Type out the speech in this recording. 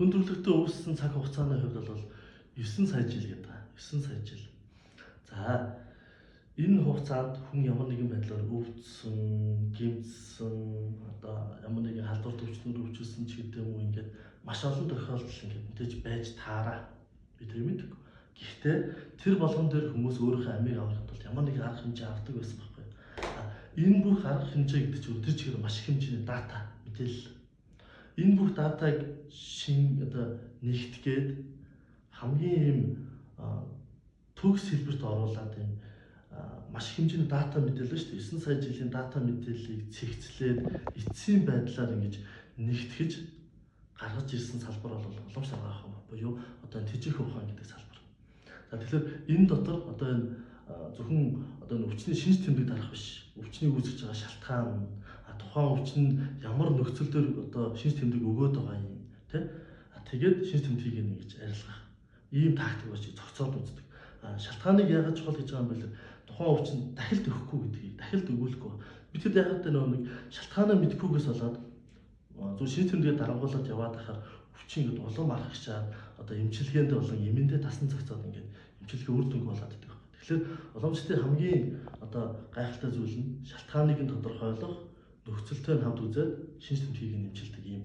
Хүндрэлтэй үүссэн цаг хугацааны хувьд бол 9 сая жил гэдэг. 9 сая жил. За энэ хугацаанд хүн ямар нэгэн байдлаар өвдсөн, гэмтсэн, одоо ямар нэгэн халдвар төвчнөр өвчлсөн ч гэдэг юм уу ингээд маш олон тохиолдол ингээд мэдээж байж таараа. Би тэр мэддэг. Гэхдээ тэр болгон дээр хүмүүс өөрийнхөө амийг авахд бол ямар нэгэн арга хэмжээ авдаг байсан байхгүй. Энэ бүх арга хэмжээ гэдэг чинь өдөр чигээр маш их хэмжээний дата, мэдээлэл. Энэ бүх датаг одоо нэгтгээд хамгийн ийм төгс хэлбэрт оруулаад ийм маш их хэмжээний дата мэдээлэл шүү дээ. 9 сая жилийн дата мэдээллийг цэгцлээд эцсийн байдлаар ингэж нэгтгэж гаргаж ирсэн салбар бол уламжлалт агах буюу одоо тэжих ухаан гэдэг салбар. За тэгэхээр энэ дотор одоо энэ зөвхөн одоо өвчний шинж тэмдэг дарах биш. Өвчний үүсгэж байгаа шалтгаан, тухайн өвчин ямар нөхцөл төр одоо шинж тэмдэг өгөөд байгаа юм тий. Тэгээд шинж тэмдгийг нэгж арилгах. Ийм тактик болж зохицоод үздэг. Шалтгааныг яагаад чухал гэж байгаа юм бэ? Тухайн өвчин дахилт өгөхгүй гэдгийг, дахилт өгүүлэхгүй. Бид хэд яагаад нэг шалтгаанаа мэдхгүйгээс болоод зөв шинж тэмдгээ дарангуулад яваад байхаар өвчин ингээд улам аргагчаад одоо эмчилгээнд болон эмэндээ тасн цогцоод ингээд эмчилгээ үр дүнг болоод байдаг. Тэгэхээр уламжлалтын хамгийн одоо гайхалтай зүйл нь шалтгааныг нь тодорхойлох, нөхцөлтэй хамт үзээд шинж тэмдгийг нь эмчилдэг юм